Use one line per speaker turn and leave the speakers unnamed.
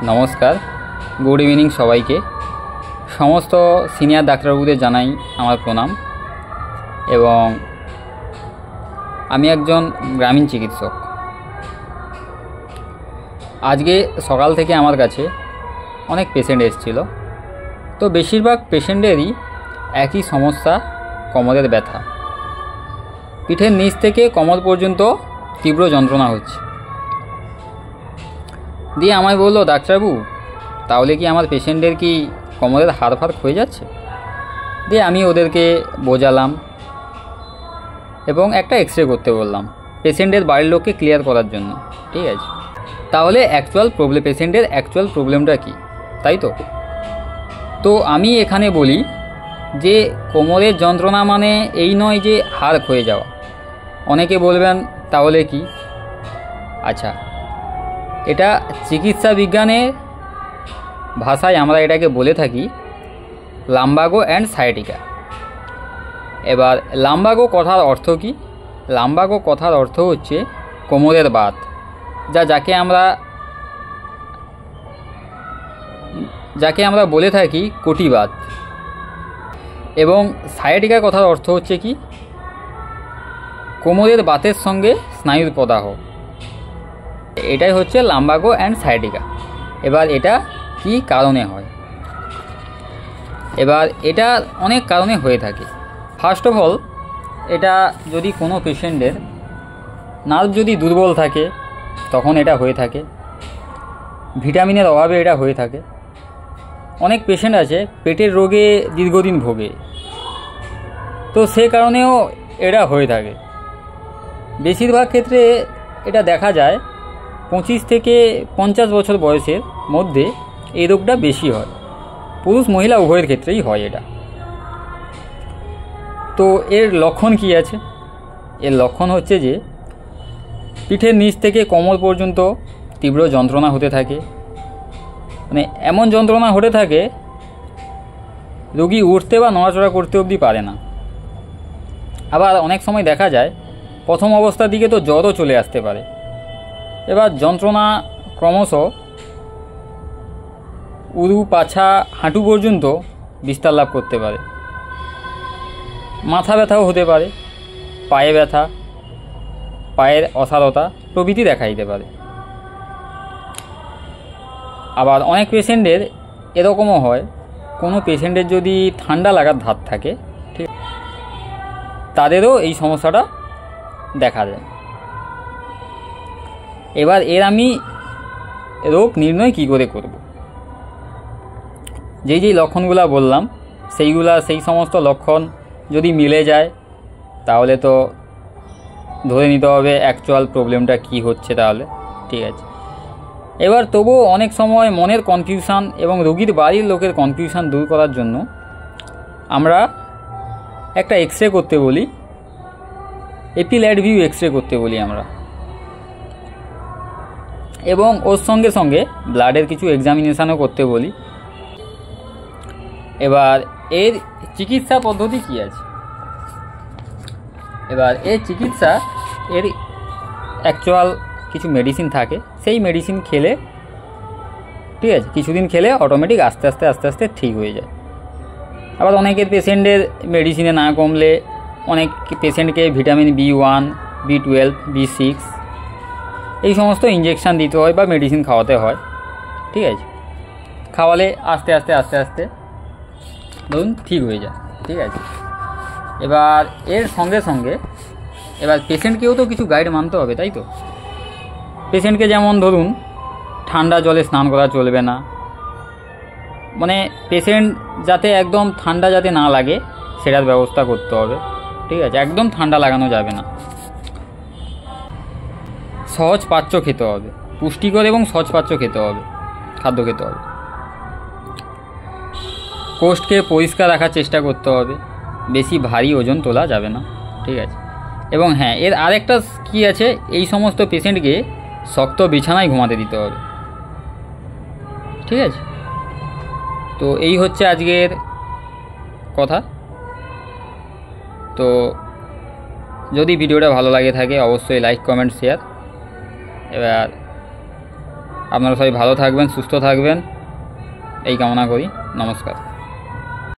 নমস্কার, good evening সবাইকে। সমস্ত সিনিয়র ডাক্তারবাবুদের জানাই আমার প্রণাম। এবং আমি একজন গ্রামীণ চিকিৎসক। আজকে সকাল থেকে আমার কাছে অনেক পেশেন্ট এসেছিল। তো বেশিরভাগ পেশেন্টেরই একই সমস্যা, কোমরের ব্যথা। পিঠের নিচ থেকে কোমর পর্যন্ত তীব্র যন্ত্রণা হচ্ছে। দিয়ে আমায় বললো, ডাক্তারবাবু তাহলে কি আমার পেশেন্টের কি কোমরের হাড় ফাড় ক্ষয়ে যাচ্ছে? দিয়ে আমি ওদেরকে বোঝালাম এবং একটা এক্স রে করতে বললাম পেশেন্টের বাড়ির লোককে ক্লিয়ার করার জন্য। ঠিক আছে, তাহলে পেশেন্টের অ্যাকচুয়াল প্রবলেমটা কী, তাই তো? তো আমি এখানে বলি যে কোমরের যন্ত্রণা মানে এই নয় যে হাড় ক্ষয়ে যাওয়া। অনেকে বলবেন তাহলে কি? আচ্ছা, এটা চিকিৎসা বিজ্ঞানের ভাষায় আমরা এটাকে বলে থাকি লাম্বাগো অ্যান্ড সায়াটিকা। এবার লাম্বাগো কথার অর্থ কি? লাম্বাগো কথার অর্থ হচ্ছে কোমরের বাত, যাকে আমরা বলে থাকি কটিবাত। এবং সায়াটিকা কথার অর্থ হচ্ছে কি? কোমরের বাতের সঙ্গে স্নায়ুর প্রদাহ। এটাই হচ্ছে লাম্বাগো অ্যান্ড সায়াটিকা। এবার এটা কি কারণে হয়? এবার এটা অনেক কারণে হয়ে থাকে। ফার্স্ট অফ অল, এটা যদি কোনো পেশেন্টের নার্ভ যদি দুর্বল থাকে তখন এটা হয়ে থাকে। ভিটামিনের অভাবে এটা হয়ে থাকে। অনেক পেশেন্ট আছে পেটের রোগে দীর্ঘদিন ভোগে, তো সে কারণেও এটা হয়ে থাকে। বেশিরভাগ ক্ষেত্রে এটা দেখা যায় 25 থেকে 50 বছর বয়সের মধ্যে এই রোগটা বেশি হয়। পুরুষ মহিলা উভয়ের ক্ষেত্রেই হয় এটা। তো এর লক্ষণ কি আছে? এর লক্ষণ হচ্ছে যে পিঠের নিচ থেকে কোমর পর্যন্ত তীব্র যন্ত্রণা হতে থাকে। মানে এমন যন্ত্রণা হতে থাকে রোগী উঠতে বা নড়াচড়া করতে অবধি পারে না। আবার অনেক সময় দেখা যায় প্রথম অবস্থার দিকে তো জ্বরও চলে আসতে পারে। এবার যন্ত্রণা ক্রমশ উরু, পাছা, হাঁটু পর্যন্ত বিস্তার লাভ করতে পারে। মাথা ব্যথাও হতে পারে, পায়ে ব্যথা, পায়ের অসাড়তা প্রভৃতি দেখা দিতে পারে। আবার অনেক পেশেন্টের এরকমও হয়, কোনো পেশেন্টের যদি ঠান্ডা লাগার ধাত থাকে, ঠিক, তাদেরও এই সমস্যাটা দেখা যায়। এবার আমি রোগ নির্ণয় কী করে করব? যেই লক্ষণগুলো বললাম সেই সমস্ত লক্ষণ যদি মিলে যায় তাহলে তো ধরে নিতে হবে অ্যাকচুয়াল প্রবলেমটা কি হচ্ছে তাহলে। ঠিক আছে, এবার তবুও অনেক সময় মনের কনফিউশন এবং রোগীর বাড়ির লোকের কনফিউশন দূর করার জন্য আমরা একটা এক্স রে করতে বলি, এপিল্যাড ভিউ এক্স রে করতে বলি আমরা। এবং ওর সঙ্গে সঙ্গে ব্লাডের কিছু এক্সামিনেশানও করতে বলি। এবার এর চিকিৎসা পদ্ধতি কী আছে? এবার এর চিকিৎসা, এর অ্যাকচুয়াল কিছু মেডিসিন থাকে, সেই মেডিসিন খেলে, ঠিক আছে, কিছুদিন খেলে অটোমেটিক আস্তে আস্তে ঠিক হয়ে যায়। আবার অনেকের পেশেন্টের মেডিসিনে না কমলে অনেক পেশেন্টকে ভিটামিন B1, B12, B6 এই সমস্ত ইঞ্জেকশান দিতে হয় বা মেডিসিন খাওয়াতে হয়। ঠিক আছে, খাওয়ালে আস্তে আস্তে ধরুন ঠিক হয়ে যায়। ঠিক আছে, এবার এর সঙ্গে সঙ্গে এবার পেশেন্টকেও তো কিছু গাইড মানতে হবে, তাই তো? পেশেন্টকে যেমন ধরুন ঠান্ডা জলে স্নান করা চলবে না, মানে পেশেন্ট যাতে একদম ঠান্ডা যাতে না লাগে সেটার ব্যবস্থা করতে হবে। ঠিক আছে, একদম ঠান্ডা লাগানো যাবে না। সহজ পাচ্য খেতে হবে, পুষ্টিকর এবং সহজ পাচ্য খেতে হবে, খাদ্য খেতে হবে। কোষ্ঠকে পরিষ্কার রাখার চেষ্টা করতে হবে, বেশি ভারী ওজন তোলা যাবে না। ঠিক আছে, এবং হ্যাঁ, এর আরেকটা কী আছে, এই সমস্ত পেশেন্টকে শক্ত বিছানায় ঘুমাতে দিতে হবে। ঠিক আছে, তো এই হচ্ছে আজকের কথা। তো যদি ভিডিওটা ভালো লাগে থাকে অবশ্যই লাইক, কমেন্ট, শেয়ার। এবার আপনারা সবাই ভালো থাকবেন, সুস্থ থাকবেন এই কামনা করি। নমস্কার।